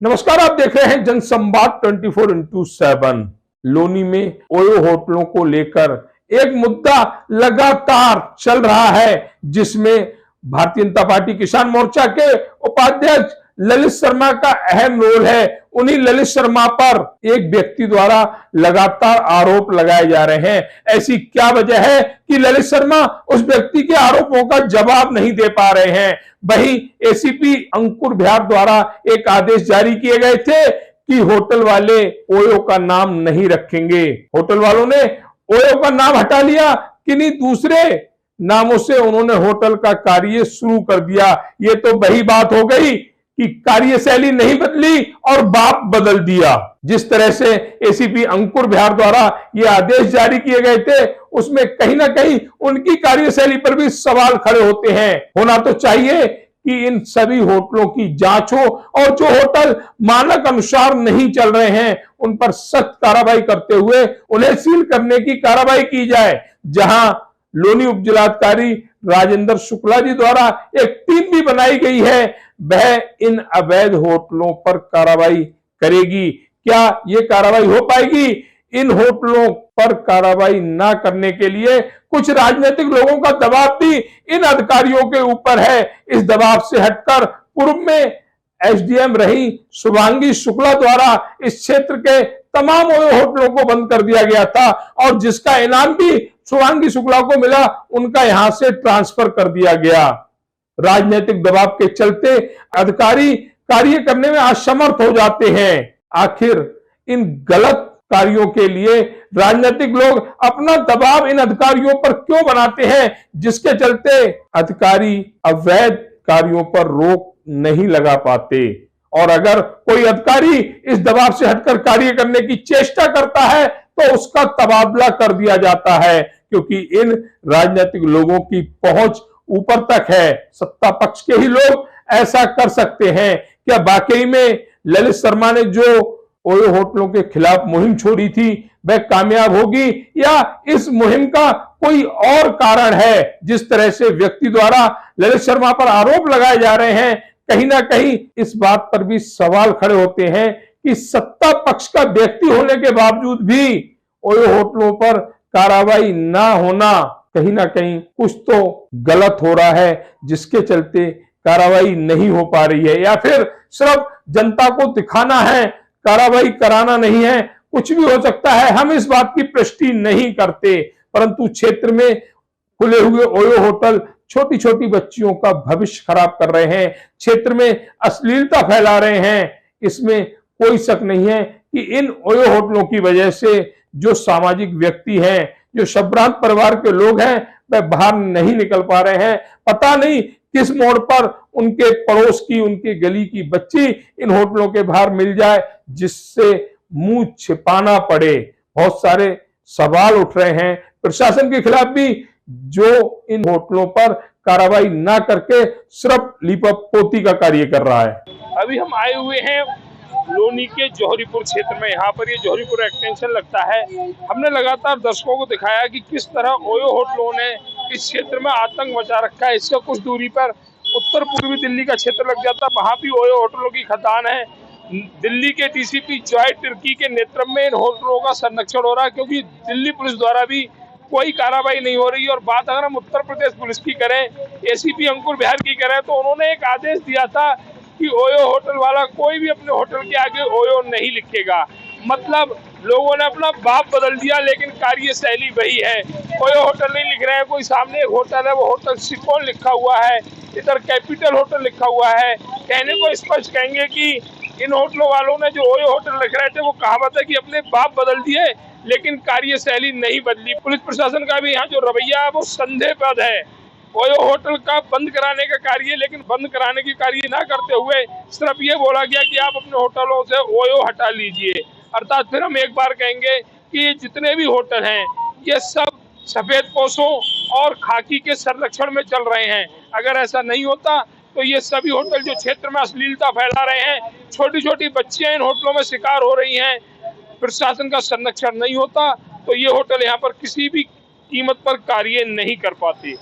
नमस्कार, आप देख रहे हैं जनसंवाद 24x7। लोनी में ओयो होटलों को लेकर एक मुद्दा लगातार चल रहा है, जिसमें भारतीय जनता पार्टी किसान मोर्चा के उपाध्यक्ष ललित शर्मा का अहम रोल है। उन्हीं ललित शर्मा पर एक व्यक्ति द्वारा लगातार आरोप लगाए जा रहे हैं। ऐसी क्या वजह है कि ललित शर्मा उस व्यक्ति के आरोपों का जवाब नहीं दे पा रहे हैं? वहीं एसीपी अंकुर बिहार द्वारा एक आदेश जारी किए गए थे कि होटल वाले ओयो का नाम नहीं रखेंगे। होटल वालों ने ओयो का नाम हटा लिया, किन्हीं दूसरे नामों से उन्होंने होटल का कार्य शुरू कर दिया। ये तो वही बात हो गई कि कार्यशैली नहीं बदली और बाप बदल दिया। जिस तरह से एसीपी अंकुर बिहार द्वारा ये आदेश जारी किए गए थे, उसमें कहीं ना कहीं उनकी कार्यशैली पर भी सवाल खड़े होते हैं। होना तो चाहिए कि इन सभी होटलों की जांच हो और जो होटल मानक अनुसार नहीं चल रहे हैं उन पर सख्त कार्रवाई करते हुए उन्हें सील करने की कार्रवाई की जाए। जहां लोनी उपजिलाधिकारी राजेंद्र शुक्ला जी द्वारा एक टीम भी बनाई गई है, वह इन अवैध होटलों पर कार्रवाई करेगी। क्या यह कार्रवाई हो पाएगी? इन होटलों पर कार्रवाई ना करने के लिए कुछ राजनीतिक लोगों का दबाव भी इन अधिकारियों के ऊपर है। इस दबाव से हटकर पूर्व में एसडीएम रही शुभांगी शुक्ला द्वारा इस क्षेत्र के तमाम होटलों को बंद कर दिया गया था और जिसका इनाम भी शुभांगी शुक्ला को मिला, उनका यहां से ट्रांसफर कर दिया गया। राजनीतिक दबाव के चलते अधिकारी कार्य करने में असमर्थ हो जाते हैं। आखिर इन गलत कार्यों के लिए राजनीतिक लोग अपना दबाव इन अधिकारियों पर क्यों बनाते हैं, जिसके चलते अधिकारी अवैध कार्यों पर रोक नहीं लगा पाते? और अगर कोई अधिकारी इस दबाव से हटकर कार्य करने की चेष्टा करता है तो उसका तबादला कर दिया जाता है, क्योंकि इन राजनीतिक लोगों की पहुंच ऊपर तक है। सत्ता पक्ष के ही लोग ऐसा कर सकते हैं। क्या वाकई में ललित शर्मा ने जो ओयो होटलों के खिलाफ मुहिम छोड़ी थी वह कामयाब होगी, या इस मुहिम का कोई और कारण है? जिस तरह से व्यक्ति द्वारा ललित शर्मा पर आरोप लगाए जा रहे हैं, कहीं ना कहीं इस बात पर भी सवाल खड़े होते हैं कि सत्ता पक्ष का व्यक्ति होने के बावजूद भी ओयो होटलों पर कार्रवाई ना होना कहीं ना कहीं कुछ तो गलत हो रहा है, जिसके चलते कार्रवाई नहीं हो पा रही है। या फिर सिर्फ जनता को दिखाना है, कार्रवाई कराना नहीं है। कुछ भी हो सकता है, हम इस बात की पुष्टि नहीं करते, परंतु क्षेत्र में खुले हुए ओयो होटल छोटी छोटी बच्चियों का भविष्य खराब कर रहे हैं, क्षेत्र में अश्लीलता फैला रहे हैं। इसमें कोई शक नहीं है कि इन ओयो होटलों की वजह से जो सामाजिक व्यक्ति हैं, जो संभ्रांत परिवार के लोग हैं, वह बाहर नहीं निकल पा रहे हैं। पता नहीं किस मोड़ पर उनके पड़ोस की, उनकी गली की बच्ची इन होटलों के बाहर मिल जाए, जिससे मुंह छिपाना पड़े। बहुत सारे सवाल उठ रहे हैं प्रशासन के खिलाफ भी, जो इन होटलों पर कार्रवाई ना करके सिर्फ लीपापोती का कार्य कर रहा है। अभी हम आए हुए हैं लोनी के जौहरीपुर क्षेत्र में। यहाँ पर ये जौहरीपुर एक्सटेंशन लगता है। हमने लगातार दर्शकों को दिखाया कि किस तरह ओयो होटलों ने इस क्षेत्र में आतंक मचा रखा है। इससे कुछ दूरी पर उत्तर पूर्वी दिल्ली का क्षेत्र लग जाता है, वहाँ भी ओयो होटलों की खदान है। दिल्ली के डीसीपी जॉय तिर्की के नेतृत्व में इन होटलों का संरक्षण हो रहा है, क्योंकि दिल्ली पुलिस द्वारा भी कोई कार्रवाई नहीं हो रही। और बात अगर हम उत्तर प्रदेश पुलिस की करें, एसीपी अंकुर बिहार की करें, तो उन्होंने एक आदेश दिया था कि ओयो होटल वाला कोई भी अपने होटल के आगे ओयो नहीं लिखेगा। मतलब लोगों ने अपना बाप बदल दिया, लेकिन कार्यशैली वही है। ओयो होटल नहीं लिख रहे हैं। कोई सामने एक होटल है, वो होटल सिकोन लिखा हुआ है, इधर कैपिटल होटल लिखा हुआ है। कहने को स्पष्ट कहेंगे कि इन होटलों वालों ने जो ओयो होटल लिख रहे थे, वो कहावत है कि अपने बाप बदल दिए, लेकिन कार्यशैली नहीं बदली। पुलिस प्रशासन का भी यहाँ जो रवैया है वो संदेहप्रद है। ओयो होटल का बंद कराने का कार्य, लेकिन बंद कराने की कार्य ना करते हुए सिर्फ ये बोला गया कि आप अपने होटलों से ओयो हटा लीजिए। अर्थात फिर हम एक बार कहेंगे कि जितने भी होटल हैं ये सब सफेद पोशों और खाकी के संरक्षण में चल रहे हैं। अगर ऐसा नहीं होता तो ये सभी होटल जो क्षेत्र में अश्लीलता फैला रहे हैं, छोटी छोटी बच्चियां इन होटलों में शिकार हो रही हैं, प्रशासन का संरक्षण नहीं होता तो ये होटल यहाँ पर किसी भी कीमत पर कार्य नहीं कर पाते।